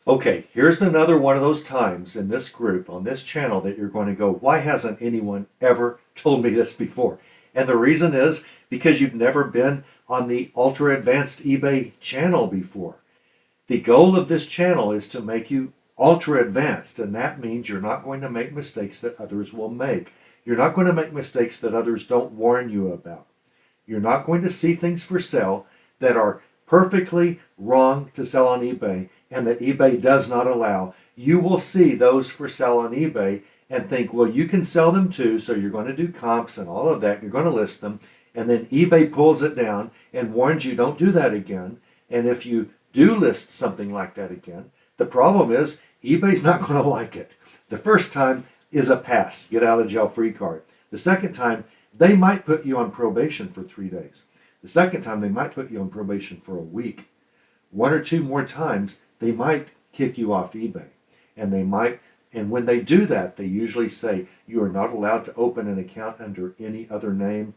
Okay, here's another one of those times in this group, on this channel, that you're going to go, why hasn't anyone ever told me this before? And the reason is because you've never been on the ultra advanced eBay channel before. The goal of this channel is to make you ultra advanced, and that means you're not going to make mistakes that others will make. You're not going to make mistakes that others don't warn you about. You're not going to see things for sale that are perfectly wrong to sell on eBay and that eBay does not allow. You will see those for sale on eBay and think, well, you can sell them too, so you're going to do comps and all of that. You're going to list them, and then eBay pulls it down and warns you, don't do that again. And if you do list something like that again, the problem is eBay's not going to like it. The first time is a pass, get out of jail free card. The second time, they might put you on probation for 3 days. The second time, they might put you on probation for a week. One or two more times, they might kick you off eBay. And when they do that, they usually say you are not allowed to open an account under any other name.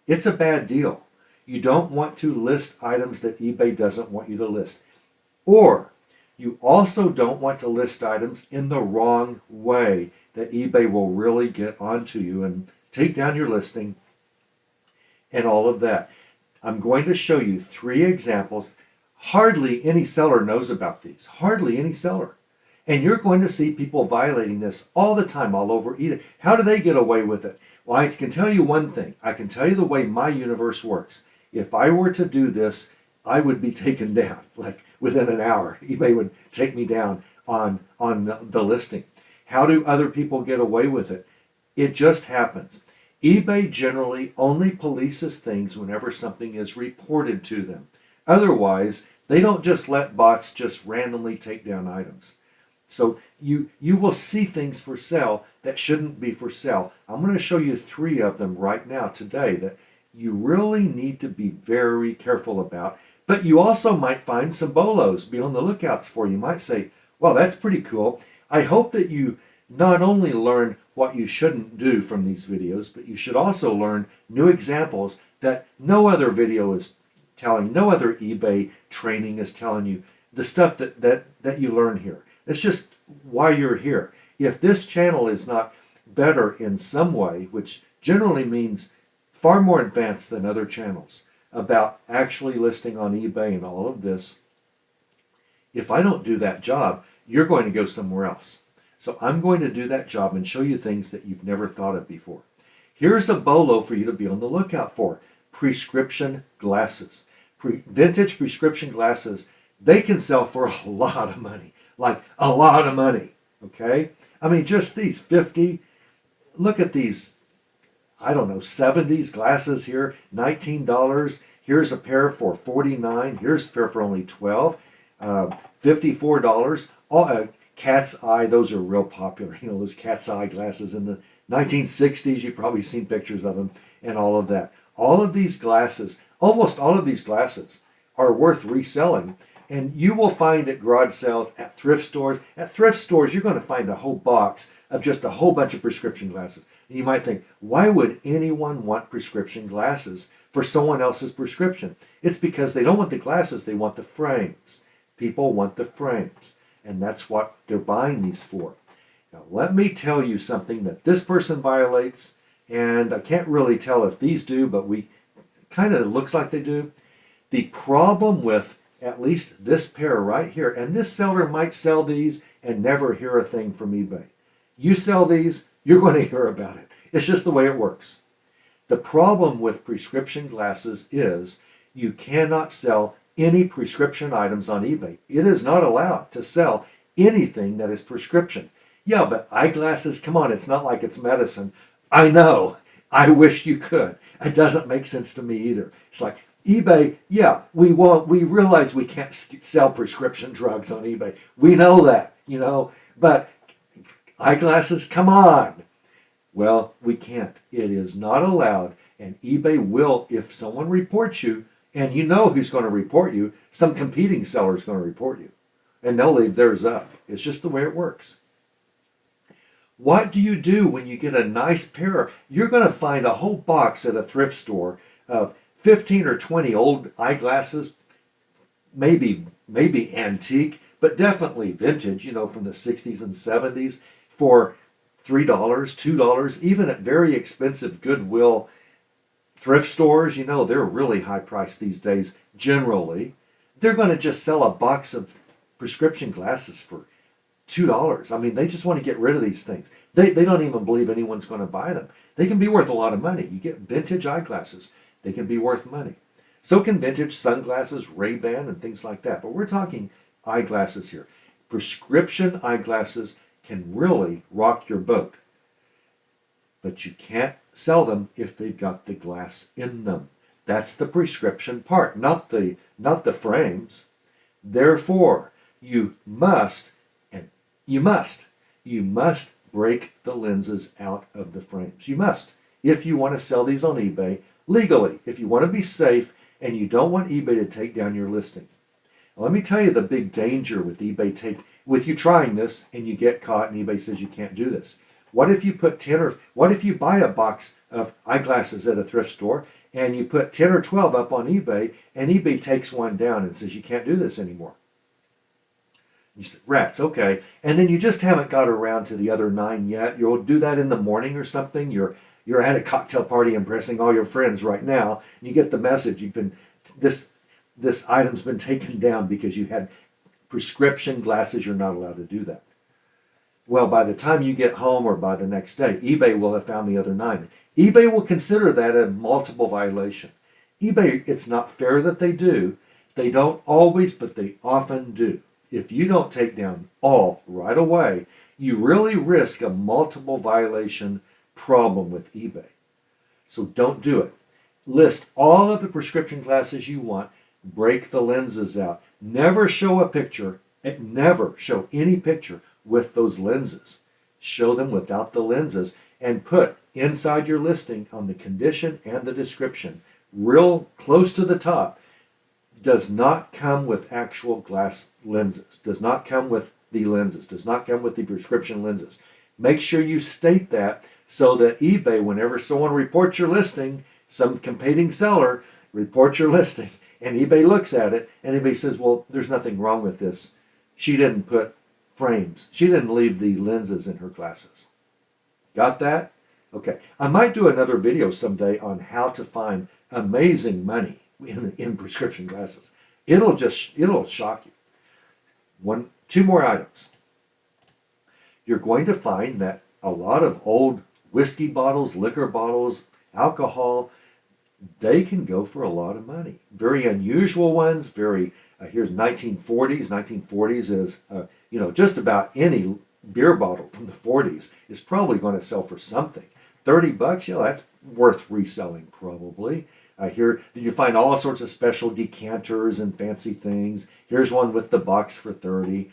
It's a bad deal. You don't want to list items that eBay doesn't want you to list. Or you also don't want to list items in the wrong way that eBay will really get onto you and take down your listing and all of that. I'm going to show you 3 examples. Hardly any seller knows about these. Hardly any seller. And you're going to see people violating this all the time, all over eBay. How do they get away with it? Well, I can tell you one thing. I can tell you the way my universe works. If I were to do this, I would be taken down. Like within an hour, eBay would take me down on the listing. How do other people get away with it? It just happens. eBay generally only polices things whenever something is reported to them. Otherwise, they don't just let bots just randomly take down items. So you will see things for sale that shouldn't be for sale. I'm going to show you 3 of them right now today that you really need to be very careful about. But you also might find some BOLOs. Be on the lookouts for. You might say, well, that's pretty cool. I hope that you not only learn what you shouldn't do from these videos, but you should also learn new examples that no other video is telling, no other eBay training is telling you, the stuff that you learn here. It's just why you're here. If this channel is not better in some way, which generally means far more advanced than other channels about actually listing on eBay and all of this, if I don't do that job, you're going to go somewhere else. So I'm going to do that job and show you things that you've never thought of before. Here's a BOLO for you to be on the lookout for. Prescription glasses. Vintage prescription glasses, they can sell for a lot of money. Like a lot of money, okay? I mean, just these 50, look at these, I don't know, 70s glasses here, $19. Here's a pair for $49. Here's a pair for only $12. $54. All, cat's eye, those are real popular. You know, those cat's eye glasses in the 1960s. You've probably seen pictures of them and all of that. All of these glasses, almost all of these glasses are worth reselling. And you will find at garage sales, at thrift stores. At thrift stores, you're going to find a whole box of just a whole bunch of prescription glasses. And you might think, why would anyone want prescription glasses for someone else's prescription? It's because they don't want the glasses, they want the frames. People want the frames. And that's what they're buying these for. Now, let me tell you something that this person violates. And I can't really tell if these do, but we kind of looks like they do. The problem with at least this pair right here, and this seller might sell these and never hear a thing from eBay. You sell these, you're going to hear about it. It's just the way it works. The problem with prescription glasses is you cannot sell any prescription items on eBay. It is not allowed to sell anything that is prescription. Yeah, but eyeglasses, come on, it's not like it's medicine. I know. I wish you could. It doesn't make sense to me either. It's like, eBay, yeah, we realize we can't sell prescription drugs on eBay. We know that, you know, but eyeglasses, come on. Well, we can't. It is not allowed, and eBay will, if someone reports you, and you know who's going to report you, some competing seller is going to report you, and they'll leave theirs up. It's just the way it works. What do you do when you get a nice pair? You're going to find a whole box at a thrift store of 15 or 20 old eyeglasses, maybe antique, but definitely vintage, from the 60s and 70s for $3, $2, even at very expensive Goodwill thrift stores. They're really high priced these days generally. They're going to just sell a box of prescription glasses for $2. I mean, they just want to get rid of these things. They don't even believe anyone's going to buy them. They can be worth a lot of money. You get vintage eyeglasses, they can be worth money. So can vintage sunglasses, Ray-Ban, and things like that. But we're talking eyeglasses here. Prescription eyeglasses can really rock your boat. But you can't sell them if they've got the glass in them. That's the prescription part, not the frames. Therefore, you must break the lenses out of the frames. You must, if you want to sell these on eBay legally, if you want to be safe and you don't want eBay to take down your listing. Now, let me tell you the big danger with eBay with you trying this and you get caught and eBay says you can't do this. What if you buy a box of eyeglasses at a thrift store and you put 10 or 12 up on eBay and eBay takes one down and says you can't do this anymore? You say, rats, okay. And then you just haven't got around to the other 9 yet. You'll do that in the morning or something. You're at a cocktail party impressing all your friends right now. And you get the message, this item's been taken down because you had prescription glasses. You're not allowed to do that. Well, by the time you get home or by the next day, eBay will have found the other 9. eBay will consider that a multiple violation. eBay, it's not fair that they do. They don't always, but they often do. If you don't take down all right away, you really risk a multiple violation problem with eBay. So don't do it. List all of the prescription glasses you want. Break the lenses out. Never show a picture. Never show any picture with those lenses. Show them without the lenses and put inside your listing on the condition and the description, real close to the top, does not come with actual glass lenses, does not come with the lenses, does not come with the prescription lenses. Make sure you state that so that eBay, whenever someone reports your listing, some competing seller reports your listing, and eBay looks at it, and eBay says, well, there's nothing wrong with this. She didn't put frames. She didn't leave the lenses in her glasses. Got that? Okay. I might do another video someday on how to find amazing money in prescription glasses. It'll shock you. Two more items. You're going to find that a lot of old whiskey bottles, liquor bottles, alcohol, they can go for a lot of money. Very unusual ones. Here's 1940s. 1940s is just about any beer bottle from the 40s is probably going to sell for something. $30, that's worth reselling probably. Here you find all sorts of special decanters and fancy things. Here's one with the box for $30.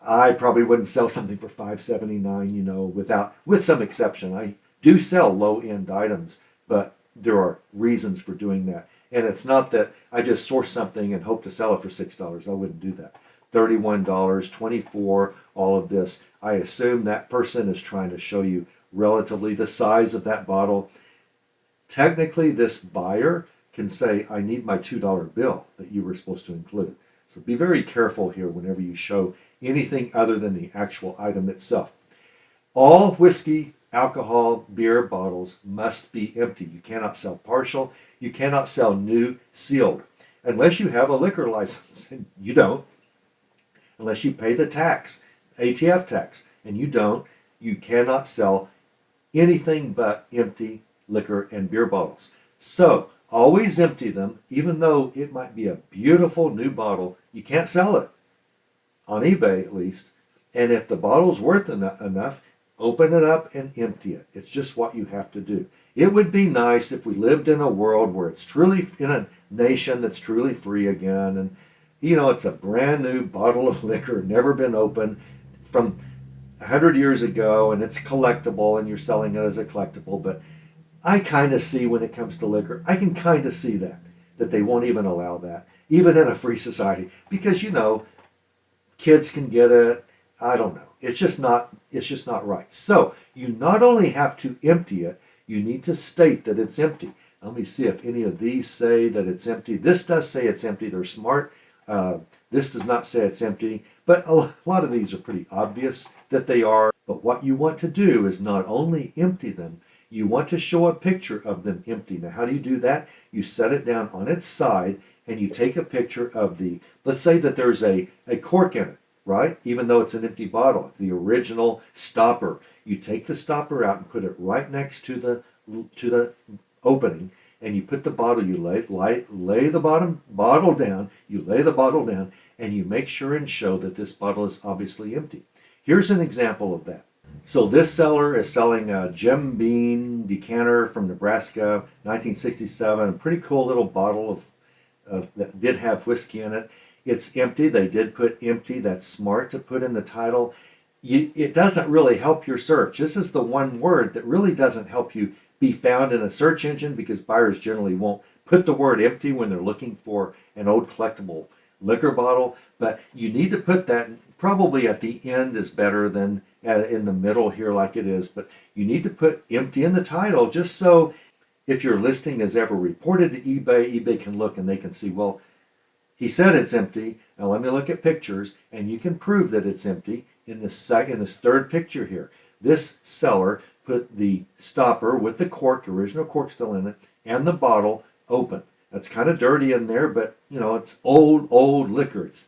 I probably wouldn't sell something for $5.79, with some exception. I do sell low-end items, but there are reasons for doing that. And it's not that I just source something and hope to sell it for $6. I wouldn't do that. $31, $24, all of this. I assume that person is trying to show you relatively the size of that bottle. Technically, this buyer can say, I need my $2 bill that you were supposed to include. So be very careful here whenever you show anything other than the actual item itself. All whiskey, alcohol, beer bottles must be empty. You cannot sell partial. You cannot sell new sealed. Unless you have a liquor license, and you don't. Unless you pay the tax, ATF tax, and you don't, you cannot sell anything but empty liquor and beer bottles. So always empty them, even though it might be a beautiful new bottle. You can't sell it, on eBay at least. And if the bottle's worth enough, open it up and empty it. It's just what you have to do. It would be nice if we lived in a world where it's truly, in a nation that's truly free again, and it's a brand new bottle of liquor, never been opened, from 100 years ago, and it's collectible, and you're selling it as a collectible. But I kind of see, when it comes to liquor, I can kind of see that they won't even allow that, even in a free society, because kids can get it. I don't know. It's just not right. So you not only have to empty it, you need to state that it's empty. Let me see if any of these say that it's empty. This does say it's empty. They're smart. This does not say it's empty, but a lot of these are pretty obvious that they are. But what you want to do is not only empty them, you want to show a picture of them empty. Now, how do you do that? You set it down on its side and you take a picture of let's say that there's a cork in it, right? Even though it's an empty bottle, the original stopper. You take the stopper out and put it right next to the opening, and you put the bottle, you lay the bottle down, and you make sure and show that this bottle is obviously empty. Here's an example of that. So this seller is selling a Jim Beam decanter from Nebraska, 1967, a pretty cool little bottle that did have whiskey in it. It's empty. They did put empty. That's smart to put in the title. It doesn't really help your search. This is the one word that really doesn't help you be found in a search engine, because buyers generally won't put the word empty when they're looking for an old collectible liquor bottle. But you need to put that probably at the end is better than in the middle here like it is. But you need to put empty in the title, just so if your listing is ever reported to eBay can look and they can see, well, he said it's empty. Now let me look at pictures, and you can prove that it's empty in this third picture here. This seller put the stopper with the cork, original cork still in it, and the bottle open. That's kind of dirty in there, but it's old liquor. It's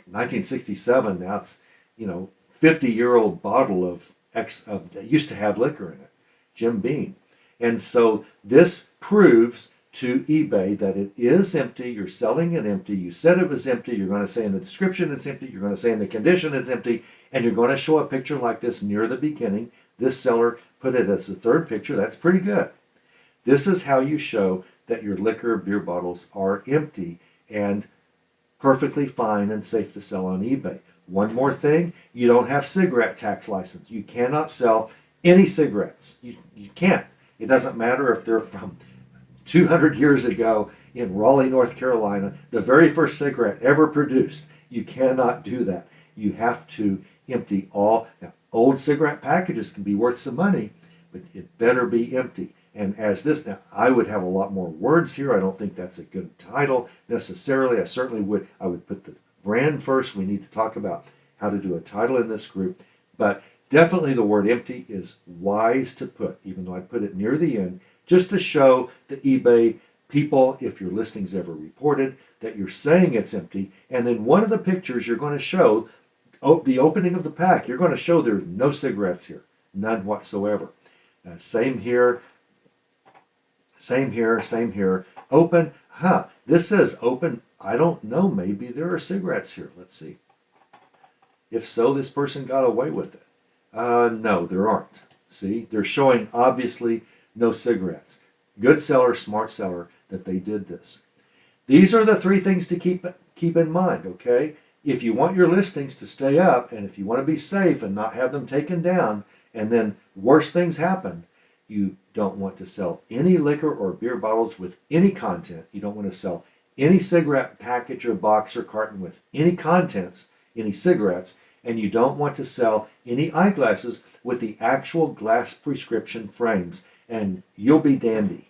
1967 now. It's 50-year-old bottle that used to have liquor in it, Jim Beam. And so this proves to eBay that it is empty. You're selling it empty. You said it was empty. You're going to say in the description it's empty. You're going to say in the condition it's empty. And you're going to show a picture like this near the beginning. This seller put it as the third picture. That's pretty good. This is how you show that your liquor beer bottles are empty and perfectly fine and safe to sell on eBay. One more thing, you don't have cigarette tax license. You cannot sell any cigarettes. You can't. It doesn't matter if they're from 200 years ago in Raleigh, North Carolina, the very first cigarette ever produced. You cannot do that. You have to empty all. Now, old cigarette packages can be worth some money, but it better be empty. And now I would have a lot more words here. I don't think that's a good title necessarily. I would put the brand first. We need to talk about how to do a title in this group. But definitely the word empty is wise to put, even though I put it near the end, just to show the eBay people, if your listing's ever reported, that you're saying it's empty. And then one of the pictures you're going to show, the opening of the pack, you're going to show there's no cigarettes here, none whatsoever. Same here. Open. This says open. I don't know. Maybe there are cigarettes here. Let's see. If so, this person got away with it. No, there aren't. See, they're showing obviously no cigarettes. Good seller, smart seller that they did this. These are the three things to keep in mind, okay? If you want your listings to stay up, and if you want to be safe and not have them taken down, and then worse things happen, you don't want to sell any liquor or beer bottles with any content. You don't want to sell any cigarette package or box or carton with any contents, any cigarettes, and you don't want to sell any eyeglasses with the actual glass prescription frames, and you'll be dandy.